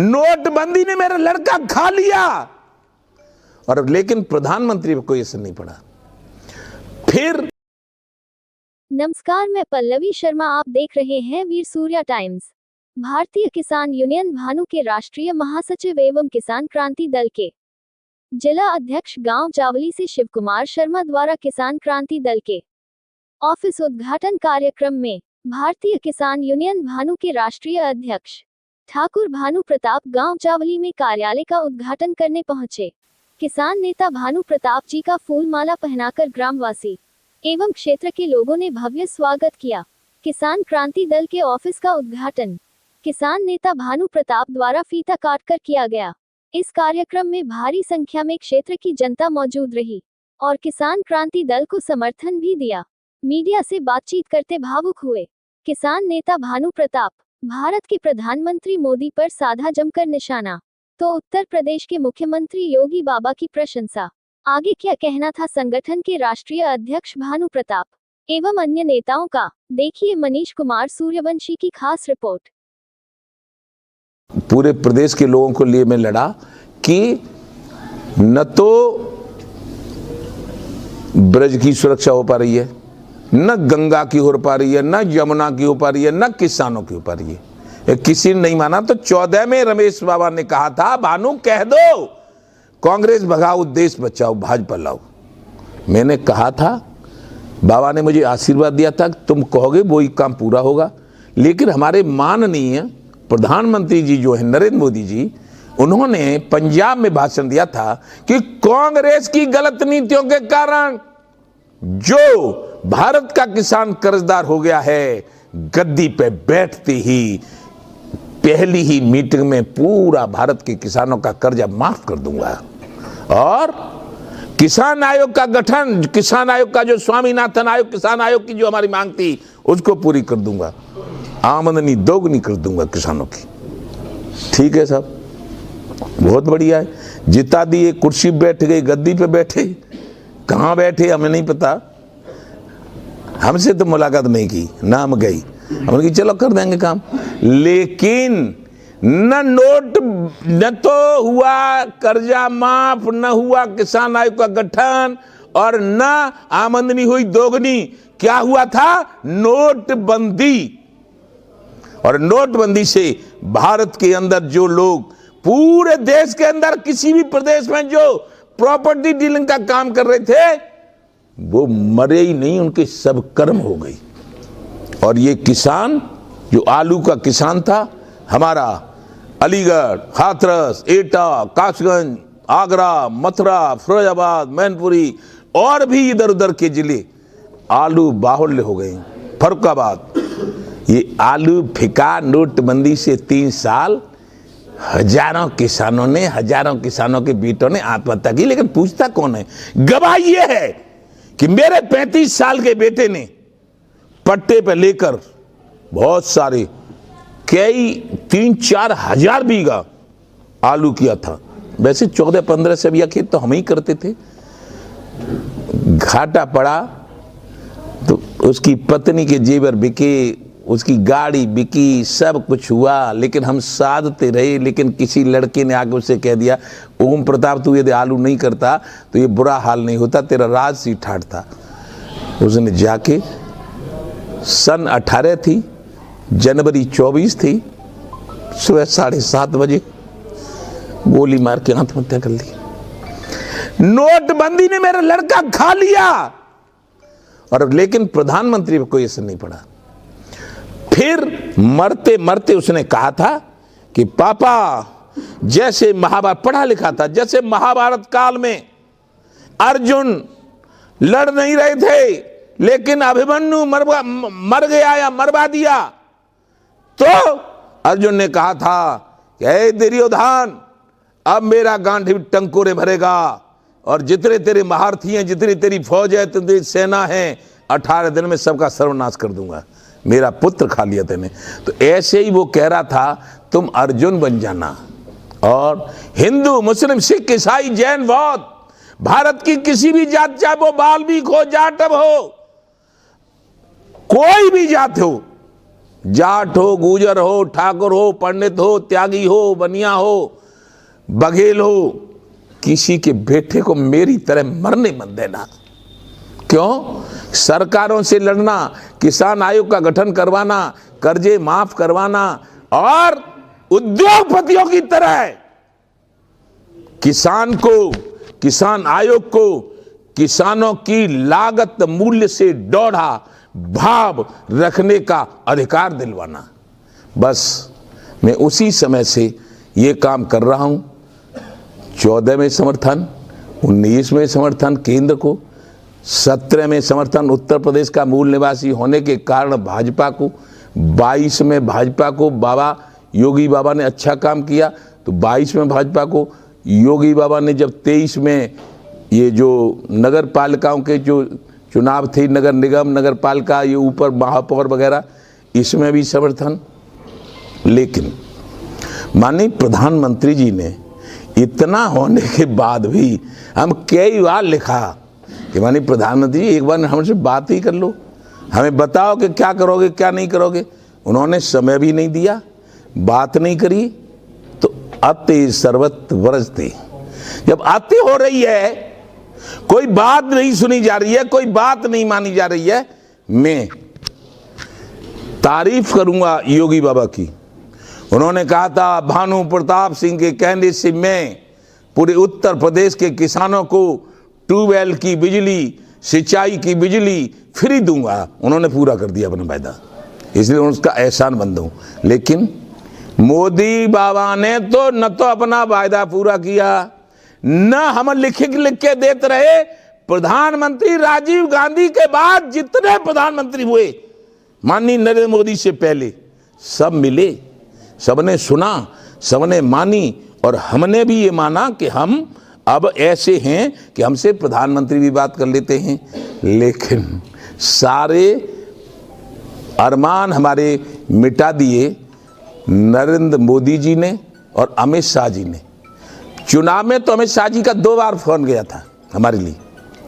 नोटबंदी ने मेरा लड़का खा लिया, और लेकिन प्रधानमंत्री को कोई असर नहीं पड़ा। फिर नमस्कार, मैं पल्लवी शर्मा, आप देख रहे हैं वीर सूर्या टाइम्स। भारतीय किसान यूनियन भानु के राष्ट्रीय महासचिव एवं किसान क्रांति दल के जिला अध्यक्ष गांव जावली से शिव कुमार शर्मा द्वारा किसान क्रांति दल के ऑफिस उद्घाटन कार्यक्रम में भारतीय किसान यूनियन भानु के राष्ट्रीय अध्यक्ष ठाकुर भानु प्रताप गांव जावली में कार्यालय का उद्घाटन करने पहुंचे। किसान नेता भानु प्रताप जी का फूल माला पहनाकर ग्रामवासी एवं क्षेत्र के लोगों ने भव्य स्वागत किया। किसान क्रांति दल के ऑफिस का उद्घाटन किसान नेता भानु प्रताप द्वारा फीता काटकर किया गया। इस कार्यक्रम में भारी संख्या में क्षेत्र की जनता मौजूद रही और किसान क्रांति दल को समर्थन भी दिया। मीडिया से बातचीत करते भावुक हुए किसान नेता भानु प्रताप। भारत के प्रधानमंत्री मोदी पर साधा जमकर निशाना, तो उत्तर प्रदेश के मुख्यमंत्री योगी बाबा की प्रशंसा। आगे क्या कहना था संगठन के राष्ट्रीय अध्यक्ष भानु प्रताप एवं अन्य नेताओं का, देखिए मनीष कुमार सूर्यवंशी की खास रिपोर्ट। पूरे प्रदेश के लोगों को लिए मैं लड़ा कि न तो ब्रज की सुरक्षा हो पा रही है, न गंगा की हो पा रही है, न यमुना की हो पा रही है, न किसानों की हो पा रही है। किसी ने नहीं माना तो 14 में रमेश बाबा ने कहा था, भानु कह दो कांग्रेस भगाओ, देश बचाओ, भाजपा लाओ। मैंने कहा था, बाबा ने मुझे आशीर्वाद दिया था, तुम कहोगे वही काम पूरा होगा। लेकिन हमारे माननीय प्रधानमंत्री जी जो है नरेंद्र मोदी जी, उन्होंने पंजाब में भाषण दिया था कि कांग्रेस की गलत नीतियों के कारण जो भारत का किसान कर्जदार हो गया है, गद्दी पे बैठते ही पहली ही मीटिंग में पूरा भारत के किसानों का कर्जा माफ कर दूंगा और किसान आयोग का गठन, किसान आयोग का जो स्वामीनाथन आयोग, किसान आयोग की जो हमारी मांग थी उसको पूरी कर दूंगा, आमदनी दोगुनी कर दूंगा किसानों की। ठीक है साहब, बहुत बढ़िया है। जिता दिए, कुर्सी बैठ गई, गद्दी पे बैठे, कहाँ बैठे हमें नहीं पता, हमसे तो मुलाकात नहीं की, ना हम गई, हमने कहा चलो कर देंगे काम। लेकिन न नोट, न तो हुआ कर्जा माफ, न हुआ किसान आयोग का गठन, और न आमदनी हुई दोगुनी। क्या हुआ था? नोटबंदी। और नोटबंदी से भारत के अंदर जो लोग पूरे देश के अंदर किसी भी प्रदेश में जो प्रॉपर्टी डीलिंग का काम कर रहे थे वो मरे ही नहीं, उनके सब कर्म हो गई। और ये किसान जो आलू का किसान था हमारा, अलीगढ़, हाथरस, एटा, कासगंज, आगरा, मथुरा, फिरोजाबाद, मैनपुरी और भी इधर उधर के जिले आलू बाहुल्य हो गए। फरुखाबाद, ये आलू फिका नोटबंदी से 3 साल हजारों किसानों के बेटों ने आत्महत्या की। लेकिन पूछता कौन है? गवाह ये है कि मेरे 35 साल के बेटे ने पट्टे पे लेकर बहुत सारे, कई 3-4 हजार बीघा आलू किया था। वैसे 14-15 से भी खेत तो हम ही करते थे। घाटा पड़ा तो उसकी पत्नी के जेवर बिके, उसकी गाड़ी बिकी, सब कुछ हुआ, लेकिन हम साधते रहे। लेकिन किसी लड़के ने आके उसे कह दिया, ओम प्रताप तू यदि आलू नहीं करता तो ये बुरा हाल नहीं होता, तेरा राज सी ठाठ था। उसने जाके सन 18 थी, जनवरी 24 थी, सुबह 7:30 बजे गोली मार के आत्महत्या कर ली। नोटबंदी ने मेरा लड़का खा लिया, और लेकिन प्रधानमंत्री पर कोई असर नहीं पड़ा। फिर मरते मरते उसने कहा था कि पापा, जैसे महाभारत पढ़ा लिखा था, जैसे महाभारत काल में अर्जुन लड़ नहीं रहे थे लेकिन अभिमन्यु मर गया या मरवा दिया, तो अर्जुन ने कहा था कि हे दुर्योधन, अब मेरा गांधी टंकोरे भरेगा और जितने तेरे महारथी हैं, जितनी तेरी फौज है, तेरी सेना है, 18 दिन में सबका सर्वनाश कर दूंगा। मेरा पुत्र खा लिया तेने। तो ऐसे ही वो कह रहा था, तुम अर्जुन बन जाना। और हिंदू, मुस्लिम, सिख, ईसाई, जैन, बौद्ध, भारत की किसी भी जात, चाहे वो बाल्मीकि हो, जाटव हो, कोई भी जात हो, जाट हो, गुजर हो, ठाकुर हो, पंडित हो, त्यागी हो, बनिया हो, बघेल हो, किसी के बेटे को मेरी तरह मरने मत देना। क्यों? सरकारों से लड़ना, किसान आयोग का गठन करवाना, कर्जे माफ करवाना और उद्योगपतियों की तरह किसान को, किसान आयोग को किसानों की लागत मूल्य से डौढ़ा भाव रखने का अधिकार दिलवाना। बस मैं उसी समय से ये काम कर रहा हूं। 14 में समर्थन, 19 में समर्थन केंद्र को, 17 में समर्थन उत्तर प्रदेश का मूल निवासी होने के कारण भाजपा को, 22 में भाजपा को, बाबा योगी बाबा ने अच्छा काम किया तो 22 में भाजपा को, योगी बाबा ने जब 23 में ये जो नगर पालिकाओं के जो चुनाव थे, नगर निगम, नगर पालिका, ये ऊपर महापौर वगैरह, इसमें भी समर्थन। लेकिन माननीय प्रधानमंत्री जी ने इतना होने के बाद भी हम कई बार लिखा कि माननीय प्रधानमंत्री जी एक बार हमसे बात ही कर लो, हमें बताओ कि क्या करोगे क्या नहीं करोगे। उन्होंने समय भी नहीं दिया, बात नहीं करी, तो अति सर्वत वरजते। जब अति हो रही है, कोई बात नहीं सुनी जा रही है, कोई बात नहीं मानी जा रही है, मैं तारीफ करूंगा योगी बाबा की। उन्होंने कहा था भानु प्रताप सिंह के कहने से मैं पूरे उत्तर प्रदेश के किसानों को ट्यूबवेल की बिजली, सिंचाई की बिजली फ्री दूंगा। उन्होंने पूरा कर दिया अपना वायदा, इसलिए उसका एहसान बंद हूं। लेकिन मोदी बाबा ने तो न तो अपना वायदा पूरा किया, न हम लिख के देते रहे। प्रधानमंत्री राजीव गांधी के बाद जितने प्रधानमंत्री हुए माननीय नरेंद्र मोदी से पहले, सब मिले, सबने सुना, सबने मानी, और हमने भी ये माना कि हम अब ऐसे हैं कि हमसे प्रधानमंत्री भी बात कर लेते हैं। लेकिन सारे अरमान हमारे मिटा दिए नरेंद्र मोदी जी ने और अमित शाह जी ने। चुनाव में तो अमित शाह जी का 2 बार फोन गया था हमारे लिए,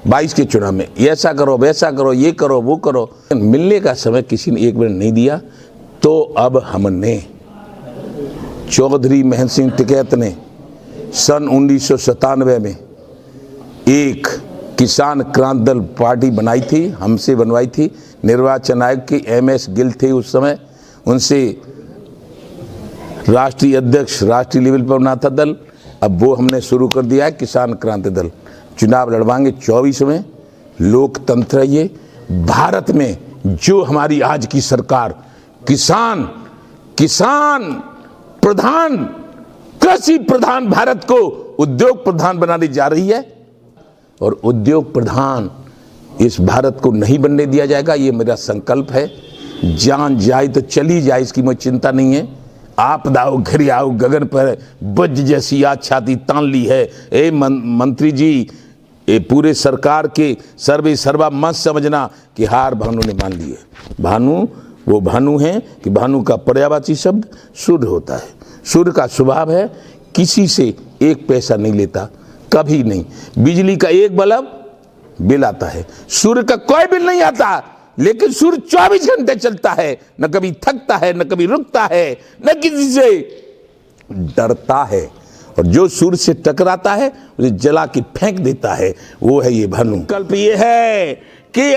22 के चुनाव में, ऐसा करो वैसा करो, ये करो वो करो। मिलने का समय किसी ने एक मिनट नहीं दिया। तो अब हमने चौधरी महेंद्र सिंह टिकैत ने सन 1997 में एक किसान क्रांति दल पार्टी बनाई थी, हमसे बनवाई थी। निर्वाचन आयोग के MS गिल थे उस समय, उनसे राष्ट्रीय अध्यक्ष राष्ट्रीय लेवल पर बना था दल। अब वो हमने शुरू कर दिया है किसान क्रांति दल। चुनाव लड़वाएंगे 24 में। लोकतंत्र है ये। भारत में जो हमारी आज की सरकार किसान प्रधान, कृषि प्रधान भारत को उद्योग प्रधान बनाने जा रही है, और उद्योग प्रधान इस भारत को नहीं बनने दिया जाएगा, ये मेरा संकल्प है। जान जाए तो चली जाए, इसकी मुझे चिंता नहीं है। आपदाओ घिर आओ गगन पर, वज्र जैसी आज छाती तान ली है। ए मंत्री जी, ये पूरे सरकार के सर्वे सर्वा मत समझना कि हार भानु ने मान ली है। भानु वो भानु है कि भानु का पर्यायवाची शब्द सूर्य होता है। सूर्य का स्वभाव है किसी से एक पैसा नहीं लेता, कभी नहीं। बिजली का एक बल्ब बिल आता है, सूर्य का कोई बिल नहीं आता, लेकिन सूर्य 24 घंटे चलता है, न कभी थकता है, न कभी रुकता है, न किसी से डरता है। और जो सूर्य से टकराता है उसे जला के फेंक देता है, वो है ये भानु। कल्प ये है कि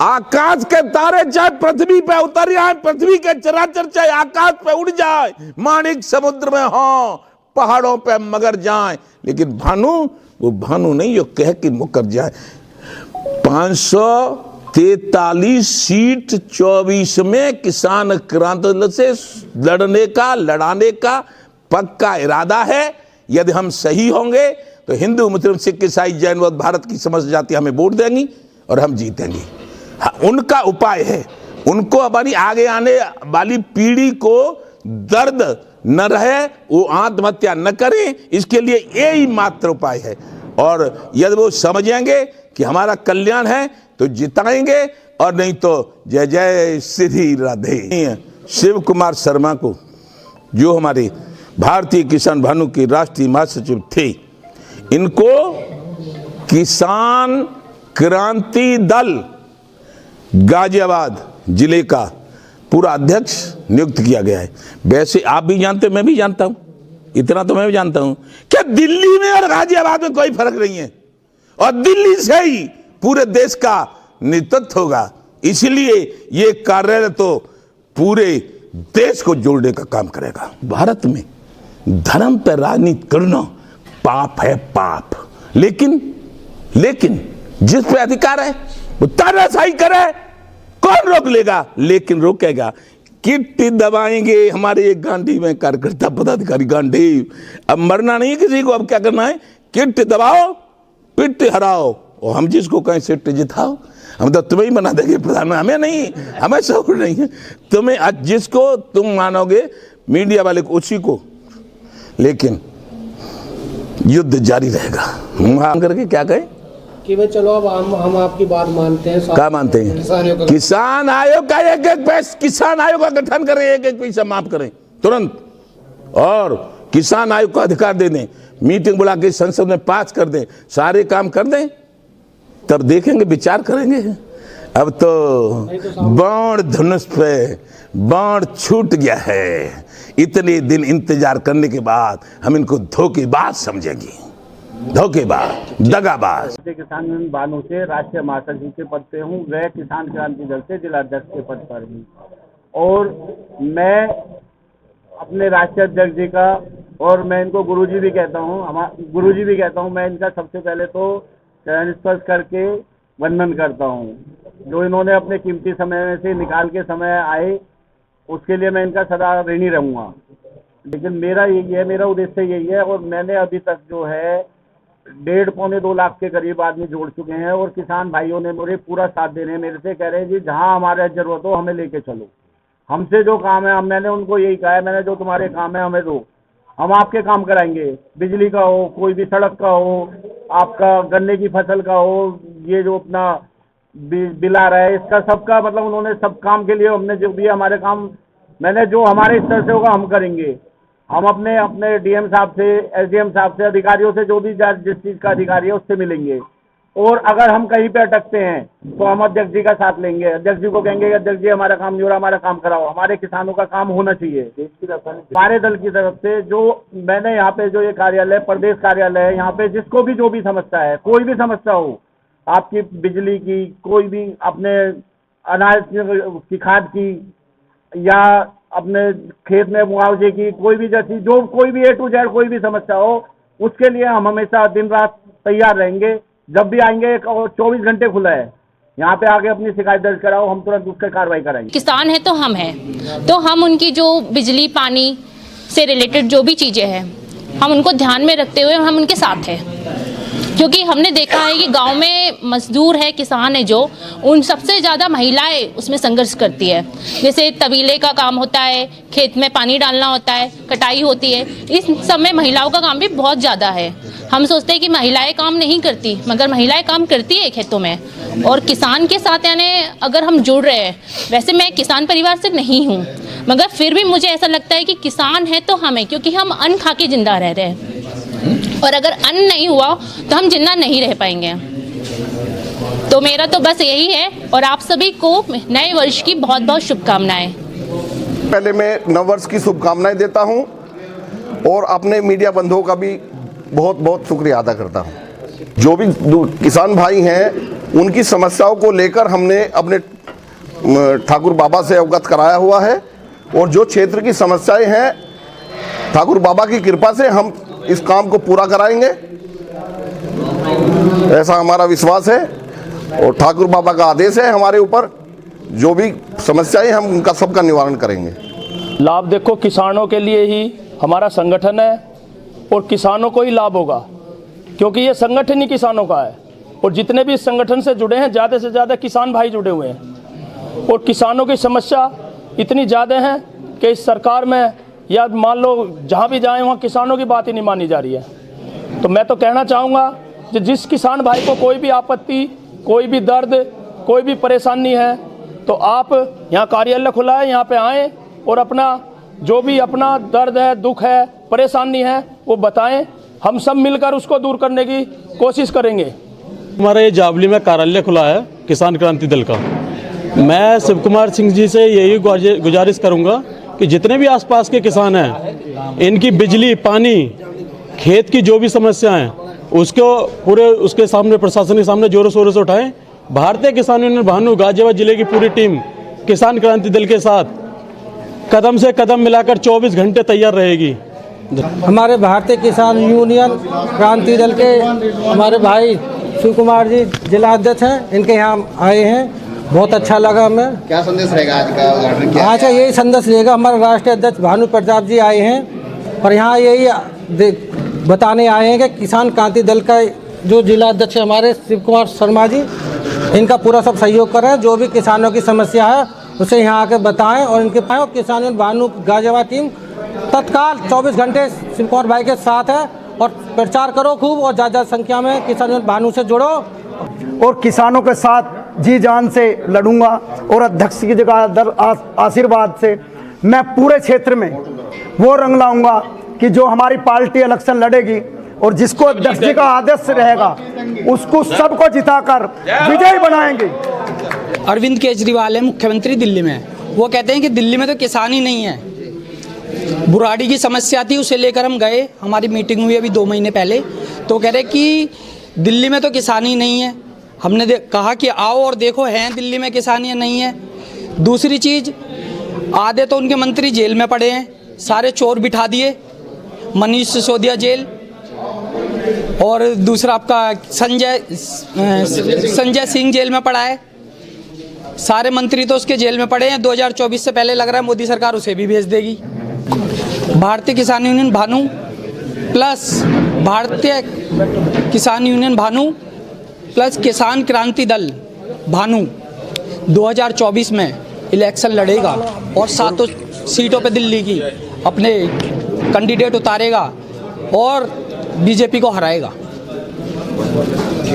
आकाश के तारे चाहे पृथ्वी पे उतर जाए, पृथ्वी के चराचर चाहे आकाश पे उड़ जाए, माणिक समुद्र में हो, पहाड़ों पे मगर जाए, लेकिन भानु वो भानु नहीं जो कह के मुकर जाए। 543 सीट 24 में किसान क्रांति दल से लड़ाने का पक्का इरादा है। यदि हम सही होंगे तो हिंदू मुस्लिम सिख ईसाई जैन बौद्ध भारत की समस्त जाति हमें वोट देंगी और हम जीतेंगे। हाँ, उनका उपाय है, उनको हमारी आगे आने वाली पीढ़ी को दर्द न रहे, वो आत्महत्या न करें, इसके लिए यही मात्र उपाय है। और यदि वो समझेंगे कि हमारा कल्याण है तो जिताएंगे, और नहीं तो जय जय श्री राधे। शिव कुमार शर्मा को, जो हमारे भारतीय किसान भानु के राष्ट्रीय महासचिव थे, इनको किसान क्रांति दल गाजियाबाद जिले का पूरा अध्यक्ष नियुक्त किया गया है। वैसे आप भी जानते, मैं भी जानता हूं, इतना तो मैं भी जानता हूं कि दिल्ली में और गाजियाबाद में कोई फर्क नहीं है, और दिल्ली से ही पूरे देश का नेतृत्व होगा। इसलिए ये कार्यालय तो पूरे देश को जोड़ने का काम करेगा। भारत में धर्म पर राजनीति करना पाप है, पाप। लेकिन जिस पे अधिकार है वो तानाशाही करे, कौन रोक लेगा? लेकिन रोकेगा, किट दबाएंगे हमारे एक गांधी में कार्यकर्ता पदाधिकारी गांधी। अब मरना नहीं किसी को, अब क्या करना है? किट दबाओ, पिट हराओ, और हम जिसको कहें सीट जिताओ। हम तो तुम्हें ही बना देंगे प्रधानमंत्री, हमें नहीं, हमें शौक नहीं है। तुम्हें आज जिसको तुम मानोगे मीडिया वाले को, उसी को। लेकिन युद्ध जारी रहेगा। हम करके क्या कहें कि भाई चलो अब हम आपकी बात मानते हैं। क्या मानते हैं? किसान आयोग का एक पैसा, किसान आयोग का गठन करें, एक पैसा माफ करें तुरंत, और किसान आयोग को अधिकार दे दें, मीटिंग बुला के संसद में पास कर दें, सारे काम कर दें, तब देखेंगे, विचार करेंगे। अब तो बाण धनुष पे बाण छूट गया है। इतने दिन इंतजार करने के बाद हम इनको धोखेबाज समझेंगे, धोखेबाज, दगाबाज। किसान यूनियन भानु से राष्ट्रीय महासचिव के पद पे हूँ, वह किसान क्रांति दल से जिलाध्यक्ष के पद पर हूँ। और मैं अपने राष्ट्रीय अध्यक्ष जी का, और मैं इनको गुरुजी भी कहता हूँ, गुरुजी भी कहता हूँ, मैं इनका सबसे पहले तो चरण स्पर्श करके वंदन करता हूँ। जो इन्होंने अपने कीमती समय में से निकाल के समय आए, उसके लिए मैं इनका सदा ऋणी रहूँगा। लेकिन मेरा यही है, मेरा उद्देश्य यही है, और मैंने अभी तक जो है 1.5-2 लाख के करीब आदमी जोड़ चुके हैं, और किसान भाइयों ने मुझे पूरा साथ दे रहे हैं। मेरे से कह रहे हैं जी जहाँ हमारे जरूरत हो हमें लेके चलो, हमसे जो काम है, मैंने उनको यही कहा है, मैंने जो तुम्हारे काम है हमें दो, हम आपके काम कराएंगे। बिजली का हो, कोई भी सड़क का हो, आपका गन्ने की फसल का हो, ये जो अपना बिल आ रहा है, इसका सबका मतलब उन्होंने सब काम के लिए हमने जो भी हमारे काम, मैंने जो हमारे स्तर से होगा हम करेंगे। हम अपने डीएम साहब से, एसडीएम साहब से, अधिकारियों से, जो भी जिस चीज़ का अधिकारी है उससे मिलेंगे। और अगर हम कहीं पे अटकते हैं तो हम अध्यक्ष जी का साथ लेंगे, अध्यक्ष जी को कहेंगे कि अध्यक्ष जी हमारा काम नहीं हो रहा, हमारा काम कराओ, हमारे किसानों का काम होना चाहिए। हमारे दल की तरफ से जो मैंने यहाँ पे जो ये कार्यालय, प्रदेश कार्यालय है, यहाँ पे जिसको भी जो भी समस्या है, कोई भी समस्या हो, आपकी बिजली की, कोई भी अपने अनाज की खाद की, या अपने खेत में मुआवजे की, कोई भी जैसी जो कोई भी A to Z कोई भी समस्या हो, उसके लिए हम हमेशा दिन रात तैयार रहेंगे। जब भी आएंगे, 24 घंटे खुला है, यहाँ पे आके अपनी शिकायत दर्ज कराओ, हम तुरंत उस पर कार्रवाई कराएंगे। किसान है तो हम हैं, तो हम उनकी जो बिजली पानी से रिलेटेड जो भी चीज़ें हैं, हम उनको ध्यान में रखते हुए हम उनके साथ हैं। क्योंकि हमने देखा है कि गांव में मजदूर है, किसान है, जो उन सबसे ज़्यादा महिलाएं उसमें संघर्ष करती है। जैसे तबीले का काम होता है, खेत में पानी डालना होता है, कटाई होती है, इस सब में महिलाओं का काम भी बहुत ज़्यादा है। हम सोचते हैं कि महिलाएं काम नहीं करती, मगर महिलाएं काम करती है खेतों में। और किसान के साथ यानी अगर हम जुड़ रहे हैं, वैसे मैं किसान परिवार से नहीं हूँ, मगर फिर भी मुझे ऐसा लगता है कि किसान है तो हम हैं, क्योंकि हम अन्न खा के जिंदा रह रहे हैं, और अगर अन्न नहीं हुआ तो हम जिंदा नहीं रह पाएंगे। तो मेरा तो बस यही है, और आप सभी को नए वर्ष की बहुत बहुत शुभकामनाएं। पहले मैं नव वर्ष की शुभकामनाएं देता हूं, और अपने मीडिया बंधुओं का भी बहुत बहुत शुक्रिया अदा करता हूं। जो भी किसान भाई हैं, उनकी समस्याओं को लेकर हमने अपने ठाकुर बाबा से अवगत कराया हुआ है, और जो क्षेत्र की समस्याएं हैं, ठाकुर बाबा की कृपा से हम इस काम को पूरा कराएंगे, ऐसा हमारा विश्वास है। और ठाकुर बाबा का आदेश है हमारे ऊपर, जो भी समस्याएं हम उनका सबका निवारण करेंगे। लाभ देखो, किसानों के लिए ही हमारा संगठन है, और किसानों को ही लाभ होगा, क्योंकि ये संगठन ही किसानों का है। और जितने भी इस संगठन से जुड़े हैं, ज़्यादा से ज़्यादा किसान भाई जुड़े हुए हैं। और किसानों की समस्या इतनी ज़्यादा है कि इस सरकार में, या मान लो जहाँ भी जाएं वहाँ किसानों की बात ही नहीं मानी जा रही है। तो मैं तो कहना चाहूँगा कि जिस किसान भाई को कोई भी आपत्ति, कोई भी दर्द, कोई भी परेशानी है, तो आप यहाँ कार्यालय खुला है, यहाँ पे आएँ और अपना जो भी अपना दर्द है, दुख है, परेशानी है, वो बताएं। हम सब मिलकर उसको दूर करने की कोशिश करेंगे। हमारा ये जावली में कार्यालय खुला है किसान क्रांति दल का, मैं शिव कुमार सिंह जी से यही गुजारिश करूंगा कि जितने भी आसपास के किसान हैं, इनकी बिजली, पानी, खेत की जो भी समस्या हैं, उसको पूरे उसके सामने, प्रशासन के सामने जोरों शोरों से उठाएं। भारतीय किसान यूनियन भानु गाजियाबाद जिले की पूरी टीम किसान क्रांति दल के साथ कदम से कदम मिलाकर 24 घंटे तैयार रहेगी। हमारे भारतीय किसान यूनियन क्रांति दल के हमारे भाई शिव कुमार जी जिला अध्यक्ष हैं, इनके यहाँ आए हैं, बहुत अच्छा लगा हमें। क्या संदेश रहेगा आज का उद्घाटन? आज का यही संदेश रहेगा। हमारे राष्ट्रीय अध्यक्ष भानु प्रताप जी आए हैं और यहाँ यही बताने आए हैं कि किसान क्रांति दल का जो जिला अध्यक्ष हमारे शिव कुमार शर्मा जी, इनका पूरा सब सहयोग करें। जो भी किसानों की समस्या है उसे यहाँ आके बताएं और इनके पाएँ। किसान भानु गाजियाबाद टीम तत्काल 24 घंटे शिव कुमार भाई के साथ है और प्रचार करो खूब और ज़्यादा संख्या में किसान भानु से जुड़ो और किसानों के साथ जी जान से लड़ूंगा। और अध्यक्ष की जगह आशीर्वाद से मैं पूरे क्षेत्र में वो रंग लाऊंगा कि जो हमारी पार्टी इलेक्शन लड़ेगी और जिसको अध्यक्ष जी का आदेश रहेगा उसको सबको जिताकर विजयी बनाएंगे। अरविंद केजरीवाल है मुख्यमंत्री दिल्ली में। वो कहते हैं कि दिल्ली में तो किसान ही नहीं है। बुराड़ी की समस्या थी, उसे लेकर हम गए, हमारी मीटिंग हुई अभी 2 महीने पहले। तो कह रहे कि दिल्ली में तो किसान ही नहीं है। हमने कहा कि आओ और देखो हैं दिल्ली में किसान या नहीं है। दूसरी चीज़, आधे तो उनके मंत्री जेल में पड़े हैं, सारे चोर बिठा दिए, मनीष सिसोदिया जेल, और दूसरा आपका संजय सिंह जेल में पड़ा है। सारे मंत्री तो उसके जेल में पड़े हैं। 2024 से पहले लग रहा है मोदी सरकार उसे भी भेज देगी। भारतीय किसान यूनियन भानु प्लस भारतीय किसान यूनियन भानु प्लस किसान क्रांति दल भानु 2024 में इलेक्शन लड़ेगा और 7 सीटों पे दिल्ली की अपने कैंडिडेट उतारेगा और बीजेपी को हराएगा।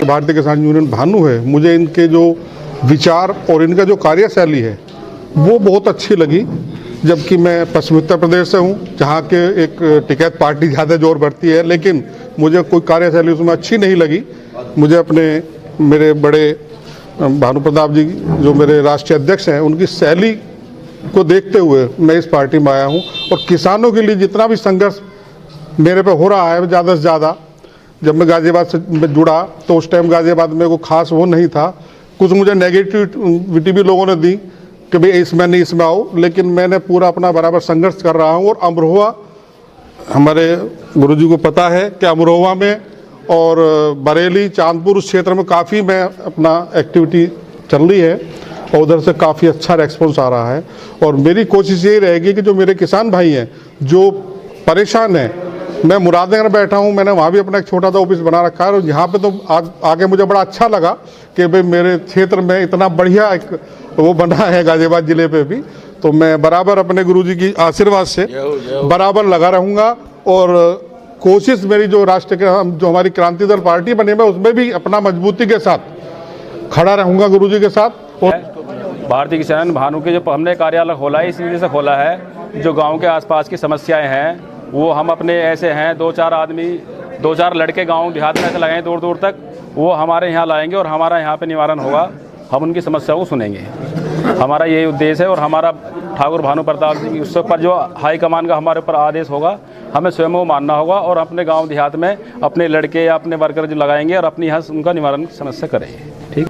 भारतीय किसान यूनियन भानु है, मुझे इनके जो विचार और इनका जो कार्यशैली है वो बहुत अच्छी लगी। जबकि मैं पश्चिमी उत्तर प्रदेश से हूँ, जहाँ के एक टिकैत पार्टी ज़्यादा जोर बढ़ती है, लेकिन मुझे कोई कार्यशैली उसमें अच्छी नहीं लगी। मुझे अपने मेरे बड़े भानु प्रताप जी जो मेरे राष्ट्रीय अध्यक्ष हैं, उनकी शैली को देखते हुए मैं इस पार्टी में आया हूँ। और किसानों के लिए जितना भी संघर्ष मेरे पे हो रहा है, ज़्यादा से ज़्यादा, जब मैं गाज़ियाबाद से जुड़ा तो उस टाइम गाज़ियाबाद में कोई खास वो नहीं था। कुछ मुझे नेगेटिविटी भी लोगों ने दी कि भाई इसमें नहीं, इसमें आओ, लेकिन मैंने पूरा अपना बराबर संघर्ष कर रहा हूँ। और अमरोहा, हमारे गुरुजी को पता है कि अमरोहा में और बरेली, चांदपुर, उस क्षेत्र में काफ़ी मैं अपना एक्टिविटी चल रही है और उधर से काफ़ी अच्छा रेस्पॉन्स आ रहा है। और मेरी कोशिश यही रहेगी कि जो मेरे किसान भाई हैं जो परेशान हैं, मैं मुरादनगर बैठा हूँ, मैंने वहाँ भी अपना एक छोटा सा ऑफिस बना रखा है। और यहाँ पे तो आगे मुझे बड़ा अच्छा लगा कि भाई मेरे क्षेत्र में इतना बढ़िया एक वो बना है गाज़ियाबाद ज़िले पे भी। तो मैं बराबर अपने गुरुजी की आशीर्वाद से बराबर लगा रहूँगा। और कोशिश मेरी जो जो हमारी क्रांति दल पार्टी बनी, मैं उसमें भी अपना मजबूती के साथ खड़ा रहूँगा गुरुजी के साथ। और भारतीय किसान भानु के जो हमने कार्यालय खोला है, इस वजह से खोला है जो गांव के आसपास की समस्याएं हैं वो हम अपने ऐसे हैं 2-4 आदमी, 2-4 लड़के गांव देहात में ऐसे लगाएं दूर दूर तक, वो हमारे यहाँ लाएंगे और हमारा यहाँ पे निवारण होगा। हम उनकी समस्याओं को सुनेंगे, हमारा यही उद्देश्य है। और हमारा ठाकुर भानु प्रताप जी उससे पर जो हाईकमान का हमारे ऊपर आदेश होगा, हमें स्वयं वो मानना होगा और अपने गाँव देहात में अपने लड़के या अपने वर्कर जो लगाएंगे और अपनी यहाँ उनका निवारण समस्या करेंगे। ठीक।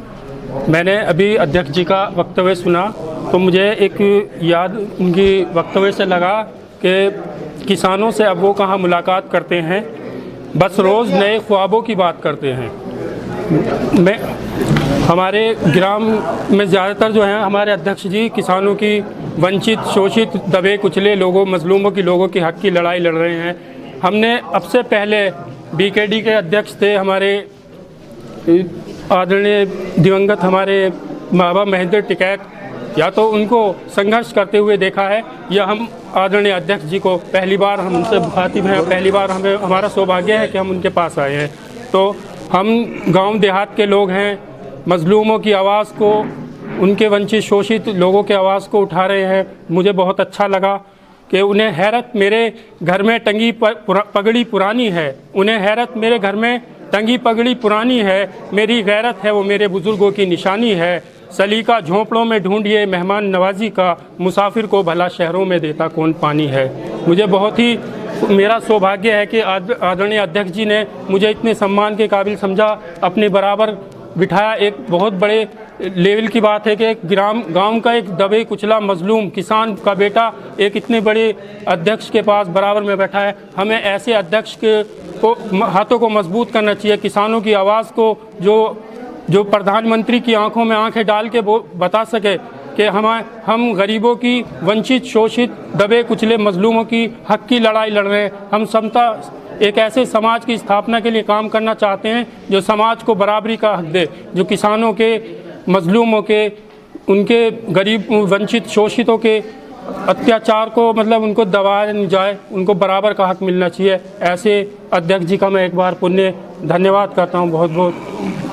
मैंने अभी अध्यक्ष जी का वक्तव्य सुना तो मुझे एक याद उनकी वक्तव्य से लगा कि किसानों से अब वो कहाँ मुलाकात करते हैं, बस रोज़ नए ख्वाबों की बात करते हैं। मैं हमारे ग्राम में ज़्यादातर जो हैं हमारे अध्यक्ष जी किसानों की वंचित, शोषित, दबे कुचले लोगों, मजलूमों की लोगों की हक की लड़ाई लड़ रहे हैं। हमने अब से पहले बीकेडी के अध्यक्ष थे हमारे आदरणीय दिवंगत हमारे बाबा महेंद्र टिकैत, या तो उनको संघर्ष करते हुए देखा है या हम आदरणीय अध्यक्ष जी को पहली बार हम उनसे मुखातिब हैं, पहली बार हमें हमारा सौभाग्य है कि हम उनके पास आए हैं। तो हम गांव देहात के लोग हैं, मजलूमों की आवाज़ को, उनके वंचित शोषित लोगों के आवाज़ को उठा रहे हैं। मुझे बहुत अच्छा लगा कि उन्हें हैरत मेरे घर में टंगी पगड़ी पुरानी है, उन्हें हैरत मेरे घर में टंगी पगड़ी पुरानी है, मेरी गैरत है वो मेरे बुज़ुर्गों की निशानी है। सलीका झोंपड़ों में ढूंढिए मेहमान नवाजी का, मुसाफिर को भला शहरों में देता कौन पानी है। मुझे बहुत ही मेरा सौभाग्य है कि आदरणीय अध्यक्ष जी ने मुझे इतने सम्मान के काबिल समझा, अपने बराबर बिठाया। एक बहुत बड़े लेवल की बात है कि एक गांव का एक दबे कुचला मजलूम किसान का बेटा एक इतने बड़े अध्यक्ष के पास बराबर में बैठा है। हमें ऐसे अध्यक्ष को हाथों को मजबूत करना चाहिए, किसानों की आवाज़ को जो प्रधानमंत्री की आंखों में आंखें डाल के वो बता सके कि हम गरीबों की, वंचित, शोषित, दबे कुचले मजलूमों की हक की लड़ाई लड़ रहे हैं। हम समता एक ऐसे समाज की स्थापना के लिए काम करना चाहते हैं जो समाज को बराबरी का हक दे, जो किसानों के, मजलूमों के, उनके गरीब, वंचित, शोषितों के अत्याचार को मतलब उनको दबाया नहीं जाए, उनको बराबर का हक मिलना चाहिए। ऐसे अध्यक्ष जी का मैं एक बार पुण्य धन्यवाद करता हूँ बहुत बहुत।